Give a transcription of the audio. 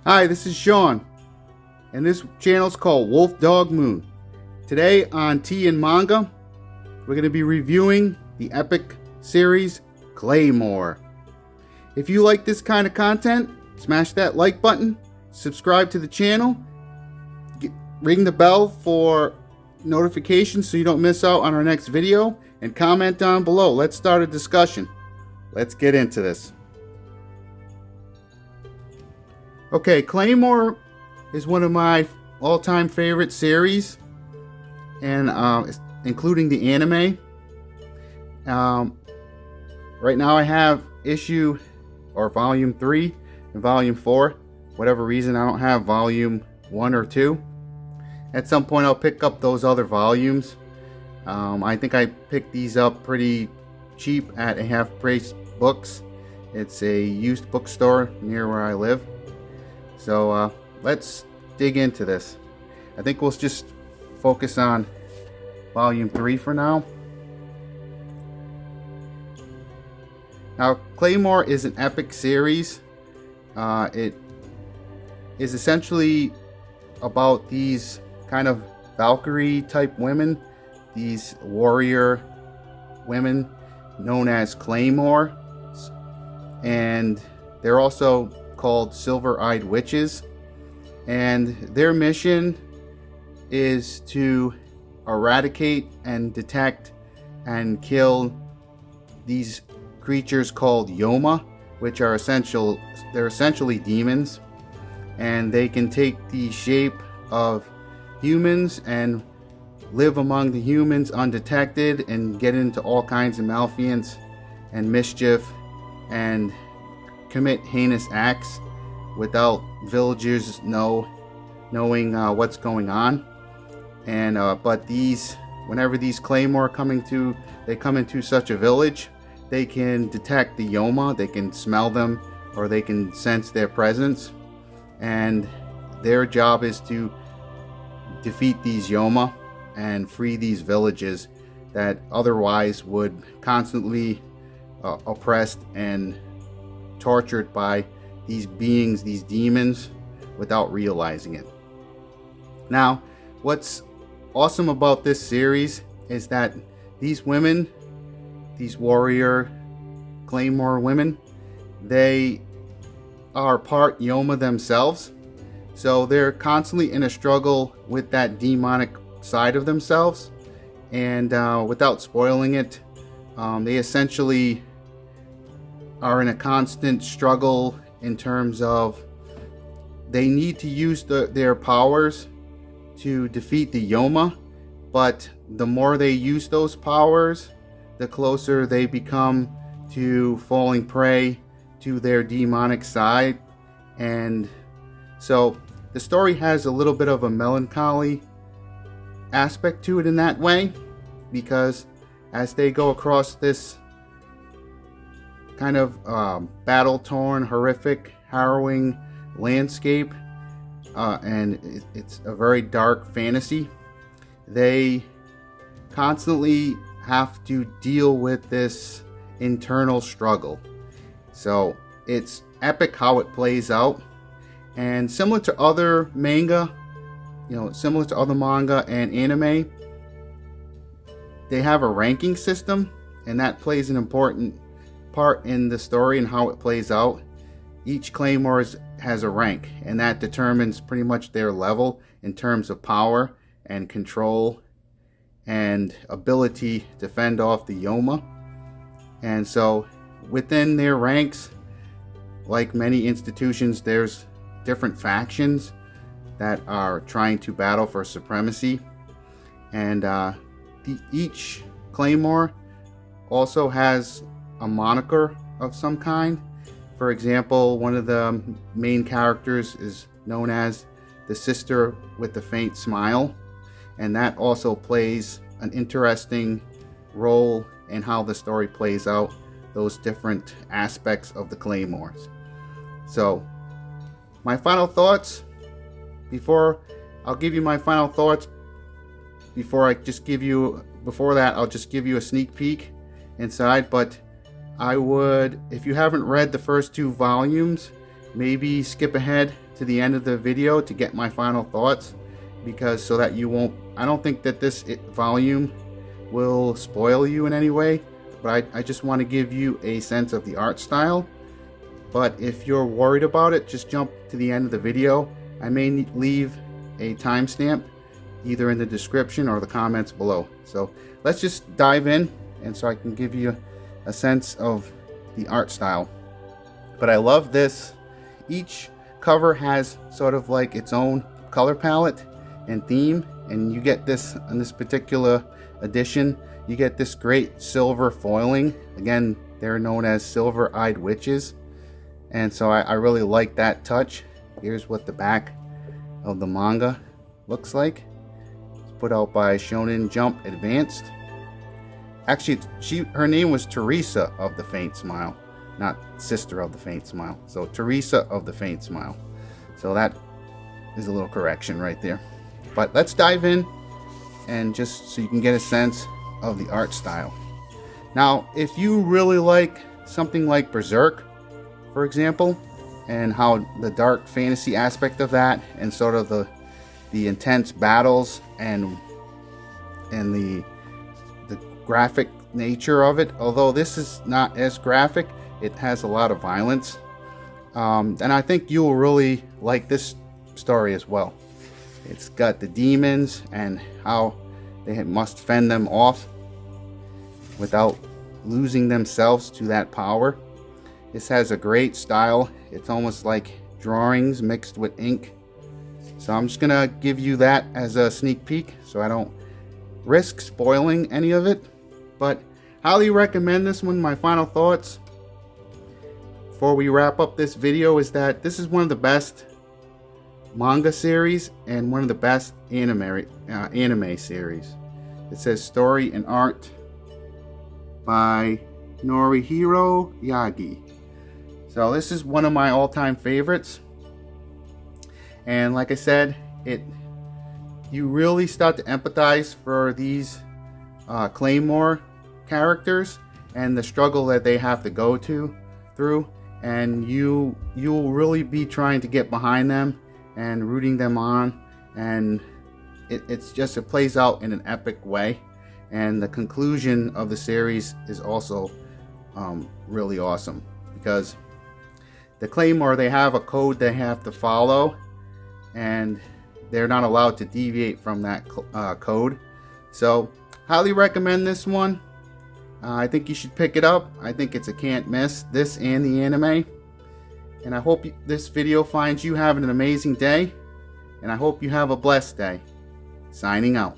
Hi, this is Sean, and this channel is called Wolf Dog Moon. Today on Tea and Manga, we're going to be reviewing the epic series Claymore. If you like this kind of content, smash that like button, subscribe to the channel, ring the bell for notifications so you don't miss out on our next video, and comment down below. Let's start a discussion. Let's get into this. Okay, Claymore is one of my all-time favorite series, and including the anime. Right now I have volume 3 and volume 4. Whatever reason, I don't have volume 1 or 2. At some point I'll pick up those other volumes. I think I picked these up pretty cheap at a Half Price Books. It's a used bookstore near where I live. So let's dig into this. I think we'll just focus on volume 3 for now. Now, Claymore is an epic series. It is essentially about these kind of Valkyrie type women, these warrior women known as Claymore, and they're also called Silver-Eyed Witches, and their mission is to eradicate and detect and kill these creatures called Yoma, which are essentially demons, and they can take the shape of humans and live among the humans undetected and get into all kinds of malfeasance and mischief and commit heinous acts without villagers knowing what's going on. And but whenever these Claymore come into such a village, they can detect the Yoma, they can smell them, or they can sense their presence, and their job is to defeat these Yoma and free these villages that otherwise would constantly oppressed and tortured by these beings, these demons, without realizing it. Now, what's awesome about this series is that these women, these warrior Claymore women, they are part Yoma themselves, so they're constantly in a struggle with that demonic side of themselves. And without spoiling it, they essentially are in a constant struggle in terms of they need to use their powers to defeat the Yoma, but the more they use those powers, the closer they become to falling prey to their demonic side. And so the story has a little bit of a melancholy aspect to it in that way, because as they go across this kind of battle-torn, horrific, harrowing landscape, and it's a very dark fantasy, they constantly have to deal with this internal struggle. So it's epic how it plays out, and similar to other manga, similar to other manga and anime, they have a ranking system, and that plays an important part in the story and how it plays out. Each Claymore has a rank, and that determines pretty much their level in terms of power and control and ability to fend off the Yoma. And so within their ranks, like many institutions, there's different factions that are trying to battle for supremacy. And each Claymore also has a moniker of some kind. For example, one of the main characters is known as the Sister with the Faint Smile, and that also plays an interesting role in how the story plays out, those different aspects of the Claymores. So my final thoughts, before I'll give you my final thoughts, before that I'll just give you a sneak peek inside. But I would, if you haven't read the first 2 volumes, maybe skip ahead to the end of the video to get my final thoughts, because so that you won't, I don't think that this volume will spoil you in any way, but I just want to give you a sense of the art style. But if you're worried about it, just jump to the end of the video. I may leave a timestamp either in the description or the comments below. So let's just dive in, and so I can give you a sense of the art style. But I love this. Each cover has sort of like its own color palette and theme, and you get this on this particular edition. You get this great silver foiling. Again, they're known as silver-eyed witches, and so I really like that touch. Here's what the back of the manga looks like. It's put out by Shonen Jump Advanced. Actually, her name was Teresa of the Faint Smile, not Sister of the Faint Smile. So Teresa of the Faint Smile. So that is a little correction right there. But let's dive in, and just so you can get a sense of the art style. Now, if you really like something like Berserk, for example, and how the dark fantasy aspect of that, and sort of the intense battles and the graphic nature of it, although this is not as graphic, it has a lot of violence, and I think you will really like this story as well. It's got the demons and how they must fend them off without losing themselves to that power. This has a great style. It's almost like drawings mixed with ink. So I'm just gonna give you that as a sneak peek so I don't risk spoiling any of it. But highly recommend this one. My final thoughts before we wrap up this video is that this is one of the best manga series and one of the best anime series. It says story and art by Norihiro Yagi. So this is one of my all-time favorites, and like I said, you really start to empathize for these Claymore characters and the struggle that they have to go through, and you'll really be trying to get behind them and rooting them on, and it plays out in an epic way. And the conclusion of the series is also really awesome, because the Claymore, they have a code they have to follow, and they're not allowed to deviate from that code. So highly recommend this one. I think you should pick it up. I think it's a can't miss, this and the anime. And I hope this video finds you having an amazing day, and I hope you have a blessed day. Signing out.